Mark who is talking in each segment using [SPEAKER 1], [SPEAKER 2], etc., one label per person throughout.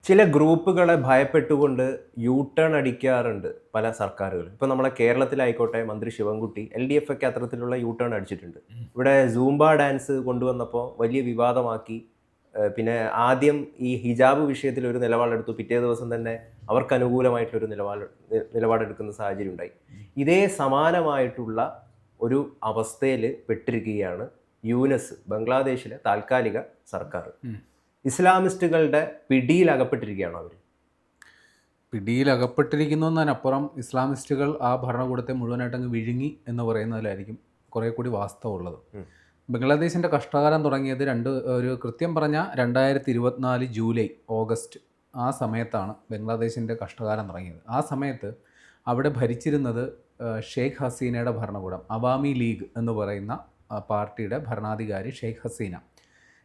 [SPEAKER 1] ചില ഗ്രൂപ്പുകളെ ഭയപ്പെട്ടുകൊണ്ട് you turn അടിക്കാറുണ്ട് പല സർക്കാരുകൾ. ഇപ്പോൾ നമ്മളെ കേരളത്തിലായിക്കോട്ടെ മന്ത്രി ശിവൻകുട്ടി LDF ഒക്കെ അത്തരത്തിലുള്ള യൂ ടേൺ അടിച്ചിട്ടുണ്ട്. ഇവിടെ സൂംബ ഡാൻസ് കൊണ്ടുവന്നപ്പോൾ വലിയ വിവാദമാക്കി. പിന്നെ ആദ്യം ഈ ഹിജാബ് വിഷയത്തിൽ ഒരു നിലപാടെടുത്തു. പിറ്റേ ദിവസം തന്നെ അവർക്ക് അനുകൂലമായിട്ടൊരു നിലപാടെടുക്കുന്ന സാഹചര്യം ഉണ്ടായി. ഇതേ സമാനമായിട്ടുള്ള ഒരു അവസ്ഥയിൽ പെട്ടിരിക്കുകയാണ് യൂനസ്, ബംഗ്ലാദേശിലെ താൽക്കാലിക സർക്കാർ. ഇസ്ലാമിസ്റ്റുകളുടെ പിടിയിലകപ്പെട്ടിരിക്കുകയാണോ അവർ?
[SPEAKER 2] പിടിയിലകപ്പെട്ടിരിക്കുന്നതിനപ്പുറം ഇസ്ലാമിസ്റ്റുകൾ ആ ഭരണകൂടത്തെ മുഴുവനായിട്ടങ്ങ് വിഴുങ്ങി എന്ന് പറയുന്നതിലായിരിക്കും കുറേ കൂടി വാസ്തവമുള്ളത്. ബംഗ്ലാദേശിൻ്റെ കഷ്ടകാലം തുടങ്ങിയത് ഒരു കൃത്യം പറഞ്ഞാൽ 2024 ജൂലൈ ഓഗസ്റ്റ് ആ സമയത്താണ് ബംഗ്ലാദേശിൻ്റെ കഷ്ടകാലം തുടങ്ങിയത്. ആ സമയത്ത് അവിടെ ഭരിച്ചിരുന്നത് ഷെയ്ഖ് ഹസീനയുടെ ഭരണകൂടം, അവാമി ലീഗ് എന്ന് പറയുന്ന പാർട്ടിയുടെ ഭരണാധികാരി ഷെയ്ഖ് ഹസീന.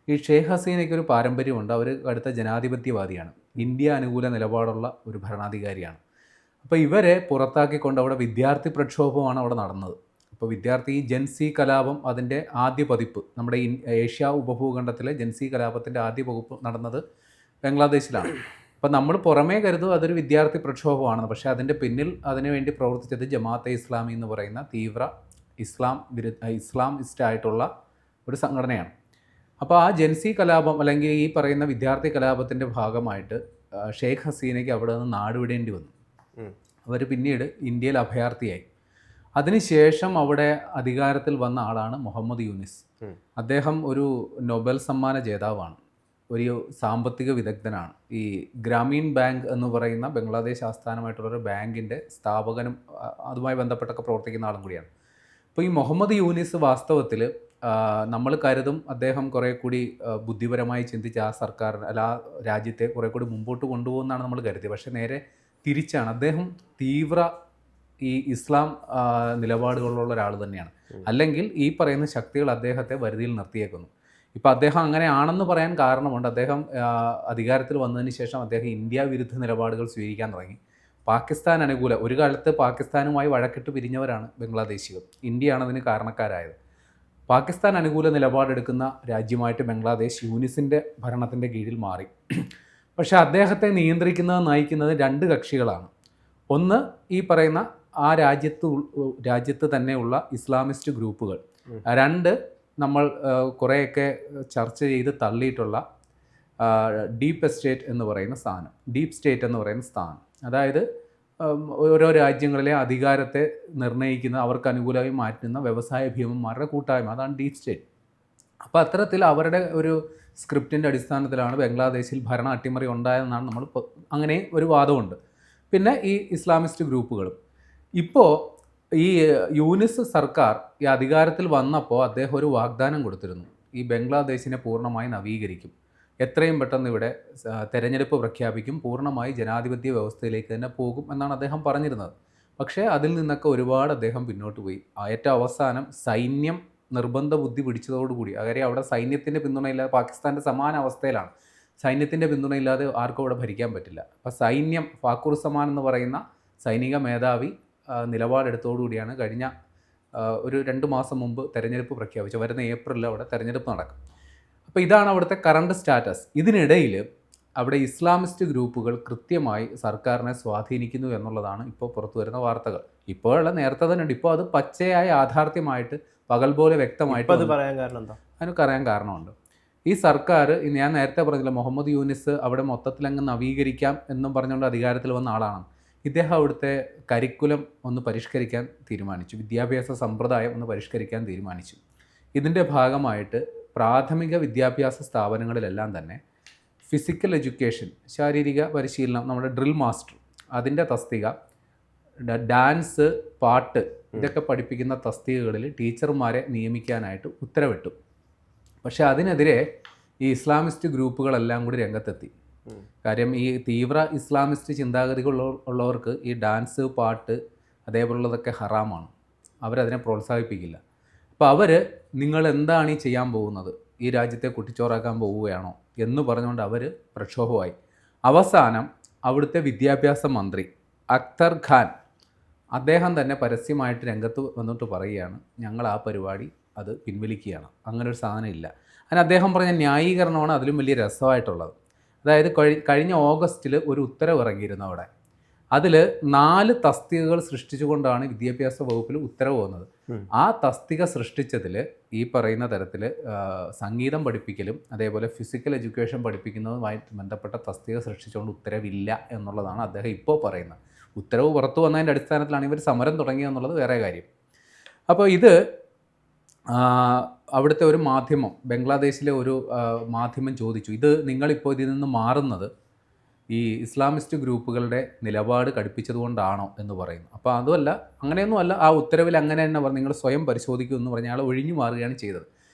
[SPEAKER 2] ഈ ഷെയ്ഖ് ഹസീനയ്ക്കൊരു പാരമ്പര്യമുണ്ട്. അവർ കടുത്ത ജനാധിപത്യവാദിയാണ്, ഇന്ത്യ അനുകൂല നിലപാടുള്ള ഒരു ഭരണാധികാരിയാണ്. അപ്പോൾ ഇവരെ പുറത്താക്കിക്കൊണ്ട് അവിടെ വിദ്യാർത്ഥി പ്രക്ഷോഭമാണ് അവിടെ നടന്നത്. അപ്പോൾ വിദ്യാർത്ഥി ജൻസി കലാപം, അതിൻ്റെ ആദ്യ പതിപ്പ് നമ്മുടെ ഏഷ്യ ഉപഭൂഖണ്ഡത്തിലെ ജൻസി കലാപത്തിൻ്റെ ആദ്യ പതിപ്പ് നടന്നത് ബംഗ്ലാദേശിലാണ്. അപ്പോൾ നമ്മൾ പുറമേ കരുതും അതൊരു വിദ്യാർത്ഥി പ്രക്ഷോഭമാണെന്ന്. പക്ഷേ അതിൻ്റെ പിന്നിൽ അതിനുവേണ്ടി പ്രവർത്തിച്ചത് ജമാഅത്തെ ഇസ്ലാമി എന്ന് പറയുന്ന തീവ്ര ഇസ്ലാമിസ്റ്റായിട്ടുള്ള ഒരു സംഘടനയാണ്. അപ്പോൾ ആ ജൻസി കലാപം അല്ലെങ്കിൽ ഈ പറയുന്ന വിദ്യാർത്ഥി കലാപത്തിൻ്റെ ഭാഗമായിട്ട് ഷെയ്ഖ് ഹസീനയ്ക്ക് അവിടെ നിന്ന് നാടുവിടേണ്ടി വന്നു. അവർ പിന്നീട് ഇന്ത്യയിൽ അഭയാർത്ഥിയായി. അതിനുശേഷം അവിടെ അധികാരത്തിൽ വന്ന ആളാണ് മുഹമ്മദ് യൂനിസ്. അദ്ദേഹം ഒരു നൊബേൽ സമ്മാന ജേതാവാണ്, ഒരു സാമ്പത്തിക വിദഗ്ധനാണ്. ഈ ഗ്രാമീൺ ബാങ്ക് എന്ന് പറയുന്ന ബംഗ്ലാദേശ് ആസ്ഥാനമായിട്ടുള്ളൊരു ബാങ്കിൻ്റെ സ്ഥാപകനും അതുമായി ബന്ധപ്പെട്ടൊക്കെ പ്രവർത്തിക്കുന്ന ആളും കൂടിയാണ്. അപ്പോൾ ഈ മുഹമ്മദ് യൂനിസ് വാസ്തവത്തിൽ നമ്മൾ കരുതും അദ്ദേഹം കുറേ കൂടി ബുദ്ധിപരമായി ചിന്തിച്ച് ആ സർക്കാരിന് ആ രാജ്യത്തെ കുറേ കൂടി മുമ്പോട്ട് കൊണ്ടുപോകുന്നതാണ് നമ്മൾ കരുതിയത്. പക്ഷേ നേരെ തിരിച്ചാണ്. അദ്ദേഹം തീവ്ര ഈ ഇസ്ലാം നിലപാടുകളുള്ള ഒരാൾ തന്നെയാണ്. അല്ലെങ്കിൽ ഈ പറയുന്ന ശക്തികൾ അദ്ദേഹത്തെ വരുതിയിൽ നിർത്തിയേക്കുന്നു. ഇപ്പോൾ അദ്ദേഹം അങ്ങനെ ആണെന്ന് പറയാൻ കാരണമുണ്ട്. അദ്ദേഹം അധികാരത്തിൽ വന്നതിന് ശേഷം അദ്ദേഹം ഇന്ത്യ വിരുദ്ധ നിലപാടുകൾ സ്വീകരിക്കാൻ തുടങ്ങി. പാകിസ്ഥാൻ അനുകൂല, ഒരു കാലത്ത് പാകിസ്ഥാനുമായി വഴക്കിട്ട് പിരിഞ്ഞവരാണ് ബംഗ്ലാദേശികൾ. ഇന്ത്യയാണ് അതിന് കാരണക്കാരായത്. പാകിസ്ഥാൻ അനുകൂല നിലപാടെടുക്കുന്ന രാജ്യമായിട്ട് ബംഗ്ലാദേശ് യൂനിസിൻ്റെ ഭരണത്തിൻ്റെ കീഴിൽ മാറി. പക്ഷേ അദ്ദേഹത്തെ നയിക്കുന്നത് രണ്ട് കക്ഷികളാണ്. ഒന്ന് ഈ പറയുന്ന ആ രാജ്യത്ത് തന്നെയുള്ള ഇസ്ലാമിസ്റ്റ് ഗ്രൂപ്പുകൾ. രണ്ട് നമ്മൾ കുറേയൊക്കെ ചർച്ച ചെയ്ത് തള്ളിയിട്ടുള്ള ഡീപ്പ് സ്റ്റേറ്റ് എന്ന് പറയുന്ന സ്ഥാനം. അതായത് ഓരോ രാജ്യങ്ങളിലെ അധികാരത്തെ നിർണ്ണയിക്കുന്ന, അവർക്ക് അനുകൂലമായി മാറ്റുന്ന വ്യവസായ ഭീമന്മാരുടെ കൂട്ടായ്മ, അതാണ് ഡീപ്പ് സ്റ്റേറ്റ്. അപ്പോൾ അത്തരത്തിൽ അവരുടെ ഒരു സ്ക്രിപ്റ്റിൻ്റെ അടിസ്ഥാനത്തിലാണ് ബംഗ്ലാദേശിൽ ഭരണ അട്ടിമറി ഉണ്ടായതെന്നാണ് നമ്മൾ അങ്ങനെ ഒരു വാദമുണ്ട്. പിന്നെ ഈ ഇസ്ലാമിസ്റ്റ് ഗ്രൂപ്പുകളും. ഇപ്പോൾ ഈ യൂനിസ് സർക്കാർ ഈ അധികാരത്തിൽ വന്നപ്പോൾ അദ്ദേഹം ഒരു വാഗ്ദാനം കൊടുത്തിരുന്നു, ഈ ബംഗ്ലാദേശിനെ പൂർണ്ണമായി നവീകരിക്കും, എത്രയും പെട്ടെന്ന് ഇവിടെ തെരഞ്ഞെടുപ്പ് പ്രഖ്യാപിക്കും, പൂർണ്ണമായി ജനാധിപത്യ വ്യവസ്ഥയിലേക്ക് തന്നെ പോകും എന്നാണ് അദ്ദേഹം പറഞ്ഞിരുന്നത്. പക്ഷേ അതിൽ നിന്നൊക്കെ ഒരുപാട് അദ്ദേഹം പിന്നോട്ട് പോയി. ഏറ്റവും അവസാനം സൈന്യം നിർബന്ധ ബുദ്ധി പിടിച്ചതോടുകൂടി, കാര്യം അവിടെ സൈന്യത്തിൻ്റെ പിന്തുണയില്ലാതെ, പാകിസ്ഥാൻ്റെ സമാന അവസ്ഥയിലാണ്, സൈന്യത്തിൻ്റെ പിന്തുണയില്ലാതെ ആർക്കും അവിടെ ഭരിക്കാൻ പറ്റില്ല. അപ്പോൾ സൈന്യം, ഫാക്കൂർ സമാൻ എന്ന് പറയുന്ന സൈനിക മേധാവി നിലപാടെടുത്തോടുകൂടിയാണ് കഴിഞ്ഞ ഒരു 2 മാസം മുമ്പ് തെരഞ്ഞെടുപ്പ് പ്രഖ്യാപിച്ചു. വരുന്ന ഏപ്രിലിൽ അവിടെ തെരഞ്ഞെടുപ്പ് നടക്കും. അപ്പോൾ ഇതാണ് അവിടുത്തെ കറണ്ട് സ്റ്റാറ്റസ്. ഇതിനിടയിൽ അവിടെ ഇസ്ലാമിസ്റ്റ് ഗ്രൂപ്പുകൾ കൃത്യമായി സർക്കാരിനെ സ്വാധീനിക്കുന്നു എന്നുള്ളതാണ് ഇപ്പോൾ പുറത്തു വരുന്ന വാർത്തകൾ. ഇപ്പോഴുള്ള നേരത്തെ തന്നെ ഉണ്ട്. ഇപ്പോൾ അത് പച്ചയായ യാഥാർത്ഥ്യമായിട്ട് പകൽ പോലെ വ്യക്തമായിട്ട് അതിന് പറയാൻ കാരണമുണ്ട്. ഈ സർക്കാർ, ഞാൻ നേരത്തെ പറഞ്ഞില്ല, മുഹമ്മദ് യൂനിസ് അവിടെ മൊത്തത്തിലങ്ങ് നവീകരിക്കാം എന്നും പറഞ്ഞുകൊണ്ട് അധികാരത്തിൽ വന്ന ആളാണ്. ഇദ്ദേഹം അവിടുത്തെ കരിക്കുലം ഒന്ന് പരിഷ്കരിക്കാൻ തീരുമാനിച്ചു, വിദ്യാഭ്യാസ സമ്പ്രദായം ഒന്ന് പരിഷ്കരിക്കാൻ തീരുമാനിച്ചു. ഇതിൻ്റെ ഭാഗമായിട്ട് പ്രാഥമിക വിദ്യാഭ്യാസ സ്ഥാപനങ്ങളിലെല്ലാം തന്നെ ഫിസിക്കൽ എഡ്യൂക്കേഷൻ, ശാരീരിക പരിശീലനം, നമ്മുടെ ഡ്രിൽ മാസ്റ്റർ, അതിൻ്റെ തസ്തിക, ഡാൻസ്, പാട്ട്, ഇതൊക്കെ പഠിപ്പിക്കുന്ന തസ്തികകളിൽ ടീച്ചർമാരെ നിയമിക്കാനായിട്ട് ഉത്തരവിട്ടു. പക്ഷേ അതിനെതിരെ ഈ ഇസ്ലാമിസ്റ്റ് ഗ്രൂപ്പുകളെല്ലാം കൂടി രംഗത്തെത്തി. കാര്യം ഈ തീവ്ര ഇസ്ലാമിസ്റ്റ് ചിന്താഗതികൾ ഉള്ളവർക്ക് ഈ ഡാൻസ്, പാട്ട് അതേപോലുള്ളതൊക്കെ ഹറാമാണ്, അവരതിനെ പ്രോത്സാഹിപ്പിക്കില്ല. അപ്പോൾ അവർ നിങ്ങൾ എന്താണ് ഈ ചെയ്യാൻ പോകുന്നത്, ഈ രാജ്യത്തെ കുട്ടിച്ചോറാക്കാൻ പോവുകയാണോ എന്ന് പറഞ്ഞുകൊണ്ട് അവർ പ്രക്ഷോഭമായി. അവസാനം അവിടുത്തെ വിദ്യാഭ്യാസ മന്ത്രി അക്തർ ഖാൻ, അദ്ദേഹം തന്നെ പരസ്യമായിട്ട് രംഗത്ത് വന്നിട്ട് പറയുകയാണ്, ഞങ്ങൾ ആ പരിപാടി അത് പിൻവലിക്കുകയാണ്, അങ്ങനെ ഒരു സാധനം ഇല്ല. അതിന് അദ്ദേഹം പറഞ്ഞ ന്യായീകരണമാണ് അതിലും വലിയ രസമായിട്ടുള്ളത്. അതായത് കഴിഞ്ഞ ഓഗസ്റ്റിൽ ഒരു ഉത്തരവ് ഇറങ്ങിയിരുന്നു അവിടെ. അതിൽ 4 തസ്തികകൾ സൃഷ്ടിച്ചുകൊണ്ടാണ് വിദ്യാഭ്യാസ വകുപ്പിൽ ഉത്തരവ് വന്നത്. ആ തസ്തിക സൃഷ്ടിച്ചതിൽ ഈ പറയുന്ന തരത്തിൽ സംഗീതം പഠിപ്പിക്കലും അതേപോലെ ഫിസിക്കൽ എഡ്യൂക്കേഷൻ പഠിപ്പിക്കുന്നതുമായി ബന്ധപ്പെട്ട തസ്തിക സൃഷ്ടിച്ചുകൊണ്ട് ഉത്തരവില്ല എന്നുള്ളതാണ് അദ്ദേഹം ഇപ്പോൾ പറയുന്നത്. ഉത്തരവ് പുറത്തു വന്നതിൻ്റെ അടിസ്ഥാനത്തിലാണ് ഇവർ സമരം തുടങ്ങിയെന്നുള്ളത് വേറെ കാര്യം. അപ്പോൾ ഇത് അവിടുത്തെ ഒരു മാധ്യമം, ബംഗ്ലാദേശിലെ ഒരു മാധ്യമം ചോദിച്ചു, ഇത് നിങ്ങളിപ്പോൾ ഇതിൽ നിന്ന് മാറുന്നത് ഈ ഇസ്ലാമിസ്റ്റ് ഗ്രൂപ്പുകളുടെ നിലപാട് കടുപ്പിച്ചതുകൊണ്ടാണോ എന്ന് പറയുന്നു. അപ്പോൾ അതുമല്ല, അങ്ങനെയൊന്നും അല്ല, ആ ഉത്തരവിൽ അങ്ങനെ തന്നെ പറഞ്ഞു, നിങ്ങൾ സ്വയം പരിശോധിക്കൂ എന്ന് പറഞ്ഞ് അയാൾ ഒഴിഞ്ഞു മാറുകയാണ് ചെയ്തത്.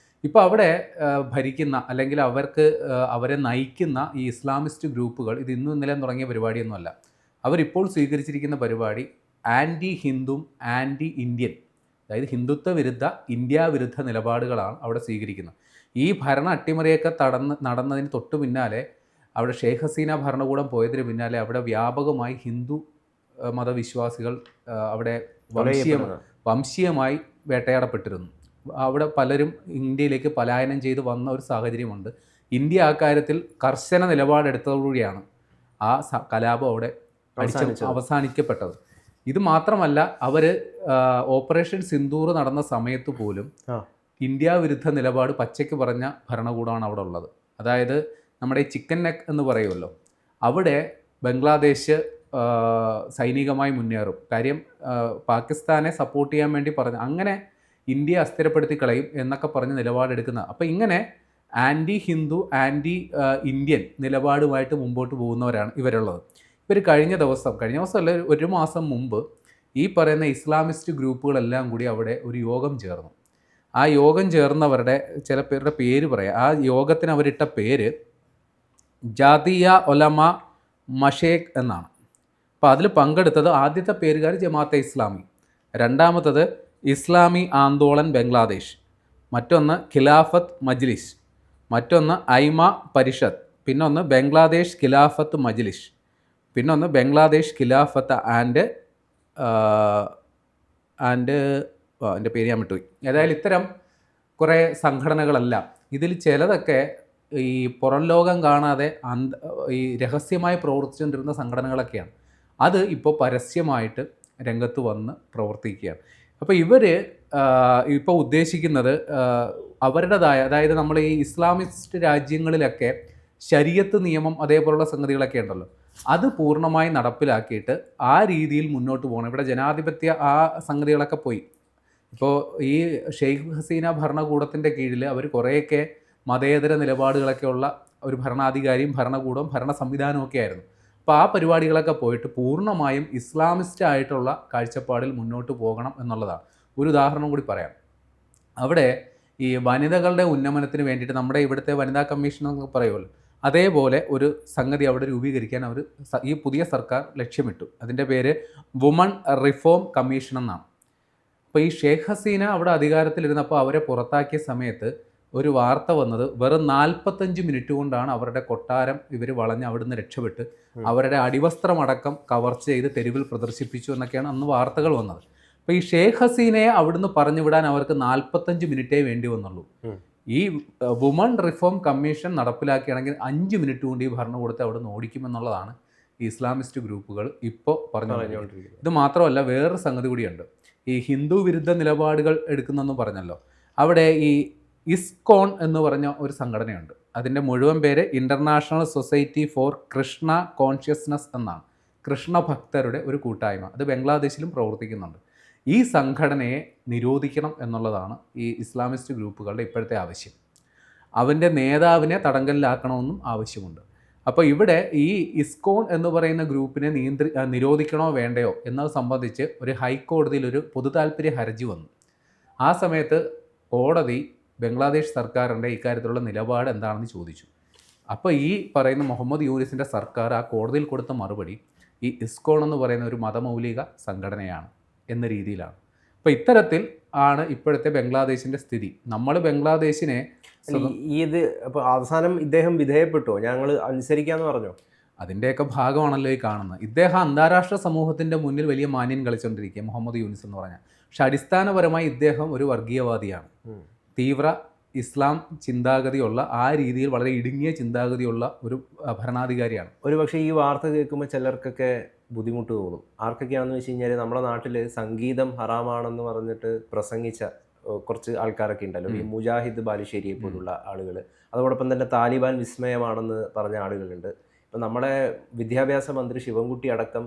[SPEAKER 2] ഇപ്പോൾ അവിടെ ഭരിക്കുന്ന അല്ലെങ്കിൽ അവരെ നയിക്കുന്ന ഈ ഇസ്ലാമിസ്റ്റ് ഗ്രൂപ്പുകൾ ഇത് ഇന്നും ഇന്നലെ തുടങ്ങിയ പരിപാടിയൊന്നുമല്ല. അവരിപ്പോൾ സ്വീകരിച്ചിരിക്കുന്ന പരിപാടി ആൻറ്റി ഹിന്ദും ആൻറ്റി ഇന്ത്യൻ, അതായത് ഹിന്ദുത്വ വിരുദ്ധ ഇന്ത്യ വിരുദ്ധ നിലപാടുകളാണ് അവിടെ സ്വീകരിക്കുന്നത്. ഈ ഭരണ അട്ടിമറിയൊക്കെ നടന്നതിന് തൊട്ടു പിന്നാലെ അവിടെ ഷെയ്ഖ് ഹസീന ഭരണകൂടം പോയതിന് പിന്നാലെ അവിടെ വ്യാപകമായി ഹിന്ദു മതവിശ്വാസികൾ അവിടെ വംശീയമായി വേട്ടയാടപ്പെട്ടിരുന്നു. അവിടെ പലരും ഇന്ത്യയിലേക്ക് പലായനം ചെയ്ത് വന്ന ഒരു സാഹചര്യമുണ്ട്. ഇന്ത്യ ആ കാര്യത്തിൽ കർശന നിലപാടെടുത്തതോടുകൂടിയാണ് ആ കലാപം അവിടെ അവസാനിക്കപ്പെട്ടത്. ഇത് മാത്രമല്ല, അവർ ഓപ്പറേഷൻ സിന്ദൂർ നടന്ന സമയത്ത് പോലും ഇന്ത്യ വിരുദ്ധ നിലപാട് പച്ചയ്ക്ക് പറഞ്ഞ ഭരണകൂടമാണ് അവിടെ ഉള്ളത്. അതായത് നമ്മുടെ ഈ ചിക്കൻ നെക്ക് എന്ന് പറയുമല്ലോ, അവിടെ ബംഗ്ലാദേശ് സൈനികമായി മുന്നേറും, കാര്യം പാകിസ്ഥാനെ സപ്പോർട്ട് ചെയ്യാൻ വേണ്ടി പറഞ്ഞ് അങ്ങനെ ഇന്ത്യയെ അസ്ഥിരപ്പെടുത്തി കളയും എന്നൊക്കെ പറഞ്ഞ് നിലപാടെടുക്കുന്ന. അപ്പോൾ ഇങ്ങനെ ആൻറ്റി ഹിന്ദു ആൻറ്റി ഇന്ത്യൻ നിലപാടുമായിട്ട് മുമ്പോട്ട് പോകുന്നവരാണ് ഇവരുള്ളത്. ഇവർ കഴിഞ്ഞ ദിവസമല്ല, ഒരു മാസം മുമ്പ് ഈ പറയുന്ന ഇസ്ലാമിസ്റ്റ് ഗ്രൂപ്പുകളെല്ലാം കൂടി അവിടെ ഒരു യോഗം ചേർന്നു. ആ യോഗം ചേർന്നവരുടെ ചില പേരുടെ പേര് പറയാം. ആ യോഗത്തിന് അവരിട്ട പേര് ജാതിയ ഒലമ മഷേഖ് എന്നാണ്. അപ്പോൾ അതിൽ പങ്കെടുത്തത് ആദ്യത്തെ പേരുകാർ ജമാഅത്തെ ഇസ്ലാമി, രണ്ടാമത്തത് ഇസ്ലാമി ആന്തോളൻ ബംഗ്ലാദേശ്, മറ്റൊന്ന് ഖിലാഫത്ത് മജ്ലിസ്, മറ്റൊന്ന് ഐമ പരിഷത്ത്, പിന്നൊന്ന് ബംഗ്ലാദേശ് ഖിലാഫത്ത് മജ്ലിസ്, പിന്നൊന്ന് ബംഗ്ലാദേശ് ഖിലാഫത്ത് ആൻഡ് എൻ്റെ പേര് ഞാൻ വിട്ടുപോയി. ഏതായാലും ഇത്തരം കുറേ സംഘടനകളെല്ലാം, ഇതിൽ ചിലതൊക്കെ ഈ പുറം ലോകം കാണാതെ ഈ രഹസ്യമായി പ്രവർത്തിച്ചുകൊണ്ടിരുന്ന സംഘടനകളൊക്കെയാണ്. അത് ഇപ്പോൾ പരസ്യമായിട്ട് രംഗത്ത് വന്ന് പ്രവർത്തിക്കുകയാണ്. അപ്പോൾ ഇവർ ഇപ്പോൾ ഉദ്ദേശിക്കുന്നത് അവരുടേതായ, അതായത് നമ്മൾ ഈ ഇസ്ലാമിസ്റ്റ് രാജ്യങ്ങളിലൊക്കെ ശരീഅത്ത് നിയമം അതേപോലുള്ള സംഗതികളൊക്കെ ഉണ്ടല്ലോ, അത് പൂർണ്ണമായി നടപ്പിലാക്കിയിട്ട് ആ രീതിയിൽ മുന്നോട്ട് പോകണം. ഇവിടെ ജനാധിപത്യ ആ സംഗതികളൊക്കെ പോയി. ഇപ്പോൾ ഈ ഷെയ്ഖ് ഹസീന ഭരണകൂടത്തിൻ്റെ കീഴിൽ അവർ കുറേയൊക്കെ മതേതര നിലപാടുകളൊക്കെ ഉള്ള ഒരു ഭരണാധികാരിയും ഭരണകൂടവും ഭരണ സംവിധാനവും ഒക്കെ ആയിരുന്നു. അപ്പോൾ ആ പരിപാടികളൊക്കെ പോയിട്ട് പൂർണ്ണമായും ഇസ്ലാമിസ്റ്റ് ആയിട്ടുള്ള കാഴ്ചപ്പാടിൽ മുന്നോട്ട് പോകണം എന്നുള്ളതാണ്. ഒരു ഉദാഹരണം കൂടി പറയാം. അവിടെ ഈ വനിതകളുടെ ഉന്നമനത്തിന് വേണ്ടിയിട്ട് നമ്മുടെ ഇവിടുത്തെ വനിതാ കമ്മീഷൻ എന്നൊക്കെ പറയുമല്ലോ, അതേപോലെ ഒരു സംഗതി അവിടെ രൂപീകരിക്കാൻ അവർ ഈ പുതിയ സർക്കാർ ലക്ഷ്യമിട്ടു. അതിൻ്റെ പേര് വുമൺ റിഫോം കമ്മീഷൻ എന്നാണ്. അപ്പോൾ ഈ ഷെയ്ഖ് ഹസീന അവിടെ അധികാരത്തിലിരുന്നപ്പോൾ അവരെ പുറത്താക്കിയ സമയത്ത് ഒരു വാർത്ത വന്നത് വെറും 45 മിനിറ്റ് കൊണ്ടാണ് അവരുടെ കൊട്ടാരം ഇവർ വളഞ്ഞ് അവിടുന്ന് രക്ഷപ്പെട്ട് അവരുടെ അടിവസ്ത്രമടക്കം കവർച്ച ചെയ്ത് തെരുവിൽ പ്രദർശിപ്പിച്ചു എന്നൊക്കെയാണ് അന്ന് വാർത്തകൾ വന്നത്. അപ്പോൾ ഈ ഷെയ്ഖ് ഹസീനയെ അവിടുന്ന് പറഞ്ഞു വിടാൻ അവർക്ക് 45 മിനിറ്റേ വേണ്ടി വന്നുള്ളൂ. ഈ വുമൺ റിഫോം കമ്മീഷൻ നടപ്പിലാക്കുകയാണെങ്കിൽ 5 മിനിറ്റ് കൊണ്ട് ഈ ഭരണകൂടത്തെ അവിടെ നിന്ന് ഓടിക്കുമെന്നുള്ളതാണ് ഈ ഇസ്ലാമിസ്റ്റ് ഗ്രൂപ്പുകൾ ഇപ്പോൾ പറഞ്ഞുകൊണ്ടിരിക്കുന്നത്. ഇത് മാത്രമല്ല, വേറൊരു സംഗതി കൂടിയുണ്ട്. ഈ ഹിന്ദു വിരുദ്ധ നിലപാടുകൾ എടുക്കുന്നെന്ന് പറഞ്ഞല്ലോ, അവിടെ ഈ ഇസ്കോൺ എന്ന് പറഞ്ഞ ഒരു സംഘടനയുണ്ട്. അതിൻ്റെ മുഴുവൻ പേര് international society for Krishna consciousness എന്നാണ്. കൃഷ്ണ ഭക്തരുടെ ഒരു കൂട്ടായ്മ. അത് ബംഗ്ലാദേശിലും പ്രവർത്തിക്കുന്നുണ്ട്. ഈ സംഘടനയെ നിരോധിക്കണം എന്നുള്ളതാണ് ഈ ഇസ്ലാമിസ്റ്റ് ഗ്രൂപ്പുകളുടെ ഇപ്പോഴത്തെ ആവശ്യം. അവൻ്റെ നേതാവിനെ തടങ്കലിലാക്കണമെന്നും ആവശ്യമുണ്ട്. അപ്പോൾ ഇവിടെ ഈ ഇസ്കോൺ എന്ന് പറയുന്ന ഗ്രൂപ്പിനെ നിരോധിക്കണോ വേണ്ടയോ എന്നത് സംബന്ധിച്ച് ഒരു ഹൈക്കോടതിയിൽ ഒരു പൊതുതാൽപര്യ ഹർജി വന്നു. ആ സമയത്ത് കോടതി ബംഗ്ലാദേശ് സർക്കാരിൻ്റെ ഇക്കാര്യത്തിലുള്ള നിലപാട് എന്താണെന്ന് ചോദിച്ചു. അപ്പോൾ ഈ പറയുന്ന മുഹമ്മദ് യൂനിസിൻ്റെ സർക്കാർ ആ കോടതിയിൽ കൊടുത്ത മറുപടി ഈ ഇസ്കോൺ എന്ന് പറയുന്ന ഒരു മതമൗലിക സംഘടനയാണ് എന്ന രീതിയിലാണ്. അപ്പോൾ ഇത്തരത്തിൽ ആണ് ഇപ്പോഴത്തെ ബംഗ്ലാദേശിൻ്റെ സ്ഥിതി. നമ്മൾ ബംഗ്ലാദേശിനെ
[SPEAKER 1] ഇത് അപ്പോൾ അവസാനം ഇദ്ദേഹം വിധേയപ്പെട്ടോ, ഞങ്ങൾ അനുസരിക്കാമെന്ന് പറഞ്ഞോ?
[SPEAKER 2] അതിൻ്റെയൊക്കെ ഭാഗമാണല്ലോ ഈ കാണുന്നത്. ഇദ്ദേഹം അന്താരാഷ്ട്ര സമൂഹത്തിൻ്റെ മുന്നിൽ വലിയ മാന്യം കളിച്ചുകൊണ്ടിരിക്കുക മുഹമ്മദ് യൂനിസ് എന്ന് പറഞ്ഞാൽ. പക്ഷെ അടിസ്ഥാനപരമായി ഇദ്ദേഹം ഒരു വർഗീയവാദിയാണ്, തീവ്ര ഇസ്ലാം ചിന്താഗതിയുള്ള ആ രീതിയിൽ വളരെ ഇടുങ്ങിയ ചിന്താഗതിയുള്ള ഒരു ഭരണാധികാരിയാണ്.
[SPEAKER 1] ഒരു പക്ഷേ ഈ വാർത്ത കേൾക്കുമ്പോൾ ചിലർക്കൊക്കെ ബുദ്ധിമുട്ട് തോന്നും. ആർക്കൊക്കെയാണെന്ന് വെച്ച് കഴിഞ്ഞാൽ നമ്മുടെ നാട്ടിൽ സംഗീതം ഹറാമാണെന്ന് പറഞ്ഞിട്ട് പ്രസംഗിച്ച കുറച്ച് ആൾക്കാരൊക്കെ ഉണ്ടല്ലോ. ഈ മുജാഹിദ് ബാലുശ്ശേരിയെ പോലുള്ള ആളുകൾ, അതോടൊപ്പം തന്നെ താലിബാൻ വിസ്മയമാണെന്ന് പറഞ്ഞ ആളുകളുണ്ട്. ഇപ്പം നമ്മുടെ വിദ്യാഭ്യാസ മന്ത്രി ശിവൻകുട്ടി അടക്കം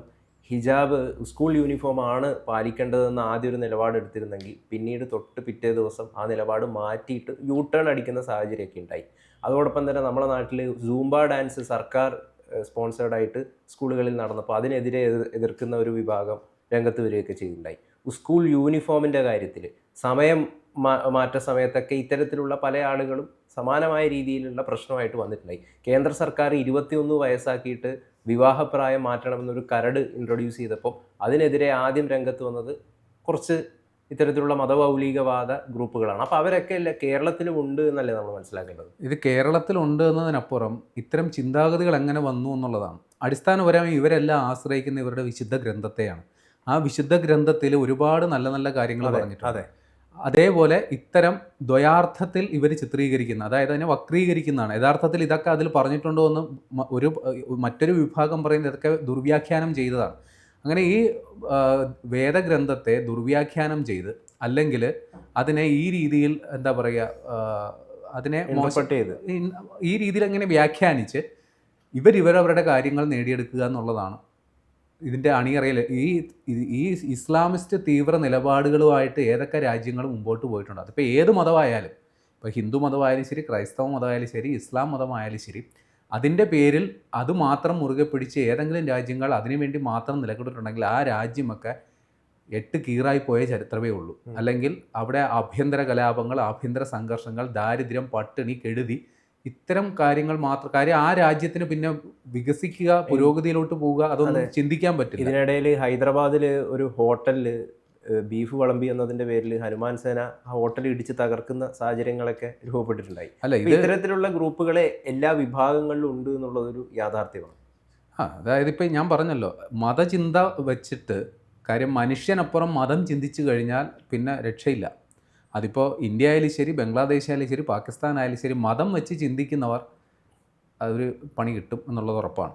[SPEAKER 1] ഹിജാബ് സ്കൂൾ യൂണിഫോം ആണ് പാലിക്കേണ്ടതെന്ന് ആദ്യം ഒരു നിലപാടെടുത്തിരുന്നെങ്കിൽ പിന്നീട് തൊട്ട് പിറ്റേ ദിവസം ആ നിലപാട് മാറ്റിയിട്ട് യൂ ടേൺ അടിക്കുന്ന സാഹചര്യമൊക്കെ ഉണ്ടായി. അതോടൊപ്പം തന്നെ നമ്മുടെ നാട്ടിൽ സൂംബ ഡാൻസ് സർക്കാർ സ്പോൺസേർഡായിട്ട് സ്കൂളുകളിൽ നടന്നപ്പോൾ അതിനെതിരെ എതിർക്കുന്ന ഒരു വിഭാഗം രംഗത്ത് വരികയൊക്കെ ചെയ്യുന്നുണ്ടായി. സ്കൂൾ യൂണിഫോമിൻ്റെ കാര്യത്തിൽ സമയം മാറ്റ സമയത്തൊക്കെ ഇത്തരത്തിലുള്ള പല ആളുകളും സമാനമായ രീതിയിലുള്ള പ്രശ്നമായിട്ട് വന്നിട്ടുണ്ടായി. കേന്ദ്ര സർക്കാർ 21 വയസ്സാക്കിയിട്ട് വിവാഹപ്രായം മാറ്റണമെന്നൊരു കരട് ഇൻട്രൊഡ്യൂസ് ചെയ്തപ്പോൾ അതിനെതിരെ ആദ്യം രംഗത്ത് വന്നത് കുറച്ച് ഇത്തരത്തിലുള്ള മതമൗലികവാദ ഗ്രൂപ്പുകളാണ്. അപ്പോൾ അവരൊക്കെ അല്ലേ കേരളത്തിലും ഉണ്ട് എന്നല്ലേ നമ്മൾ മനസ്സിലാക്കേണ്ടത്?
[SPEAKER 2] ഇത് കേരളത്തിലുണ്ട് എന്നതിനപ്പുറം ഇത്തരം ചിന്താഗതികൾ എങ്ങനെ വന്നു എന്നുള്ളതാണ്. അടിസ്ഥാനപരമായി ഇവരെല്ലാം ആശ്രയിക്കുന്ന ഇവരുടെ വിശുദ്ധ ഗ്രന്ഥത്തെയാണ്. ആ വിശുദ്ധ ഗ്രന്ഥത്തിൽ ഒരുപാട് നല്ല നല്ല കാര്യങ്ങൾ പറഞ്ഞിട്ടുണ്ട്. അതേപോലെ ഇത്തരം ദ്വയാർത്ഥത്തിൽ ഇവർ ചിത്രീകരിക്കുന്ന, അതായത് അതിനെ വക്രീകരിക്കുന്നതാണ്. യഥാർത്ഥത്തിൽ ഇതൊക്കെ അതിൽ പറഞ്ഞിട്ടുണ്ടോ എന്ന് മറ്റൊരു വിഭാഗം പറയുന്നത് ഇതൊക്കെ ദുർവ്യാഖ്യാനം ചെയ്തതാണ്. അങ്ങനെ ഈ വേദഗ്രന്ഥത്തെ ദുർവ്യാഖ്യാനം ചെയ്ത് അല്ലെങ്കിൽ അതിനെ ഈ രീതിയിൽ എന്താ പറയുക, അതിനെ ഈ രീതിയിൽ അങ്ങനെ വ്യാഖ്യാനിച്ച് ഇവരവരുടെ കാര്യങ്ങൾ നേടിയെടുക്കുക എന്നുള്ളതാണ് ഇതിൻ്റെ അണിയറയിൽ. ഈ ഇസ്ലാമിസ്റ്റ് തീവ്ര നിലപാടുകളുമായിട്ട് ഏതൊക്കെ രാജ്യങ്ങൾ മുമ്പോട്ട് പോയിട്ടുണ്ട്. അതിപ്പോൾ ഏത് മതമായാലും, ഇപ്പോൾ ഹിന്ദു മതമായാലും ശരി, ക്രൈസ്തവ മതമായാലും ശരി, ഇസ്ലാം മതമായാലും ശരി, അതിൻ്റെ പേരിൽ അത് മാത്രം മുറുകെ പിടിച്ച് ഏതെങ്കിലും രാജ്യങ്ങൾ അതിനുവേണ്ടി മാത്രം നിലകൊണ്ടിട്ടുണ്ടെങ്കിൽ ആ രാജ്യമൊക്കെ 8 കീറായി പോയ ചരിത്രമേ ഉള്ളൂ. അല്ലെങ്കിൽ അവിടെ ആഭ്യന്തര കലാപങ്ങൾ, ആഭ്യന്തര സംഘർഷങ്ങൾ, ദാരിദ്ര്യം, പട്ടിണി, കെടുതി, ഇത്തരം കാര്യങ്ങൾ മാത്രം. കാര്യം ആ രാജ്യത്തിന് പിന്നെ വികസിക്കുക, പുരോഗതിയിലോട്ട് പോവുക, അതൊന്നും ചിന്തിക്കാൻ പറ്റില്ല.
[SPEAKER 1] ഇതിനിടയിൽ ഹൈദരാബാദിൽ ഒരു ഹോട്ടലിൽ ബീഫ് വിളമ്പി എന്നതിൻ്റെ പേരിൽ ഹനുമാൻ സേന ആ ഹോട്ടൽ ഇടിച്ച് തകർക്കുന്ന സാഹചര്യങ്ങളൊക്കെ രൂപപ്പെട്ടിട്ടുണ്ടായി.
[SPEAKER 2] അല്ല,
[SPEAKER 1] ഇത്തരത്തിലുള്ള ഗ്രൂപ്പുകളെ എല്ലാ വിഭാഗങ്ങളിലും ഉണ്ട് എന്നുള്ളതൊരു യാഥാർത്ഥ്യമാണ്.
[SPEAKER 2] അതായത് ഇപ്പം ഞാൻ പറഞ്ഞല്ലോ, മതചിന്ത വെച്ചിട്ട് കാര്യം മനുഷ്യനപ്പുറം മതം ചിന്തിച്ചു കഴിഞ്ഞാൽ പിന്നെ രക്ഷയില്ല. അതിപ്പോൾ ഇന്ത്യ ആയാലും ശരി, ബംഗ്ലാദേശ് ആയാലും ശരി, പാകിസ്ഥാൻ ആയാലും ശരി, മതം വെച്ച് ചിന്തിക്കുന്നവർ അതൊരു പണി കിട്ടും എന്നുള്ളത് ഉറപ്പാണ്.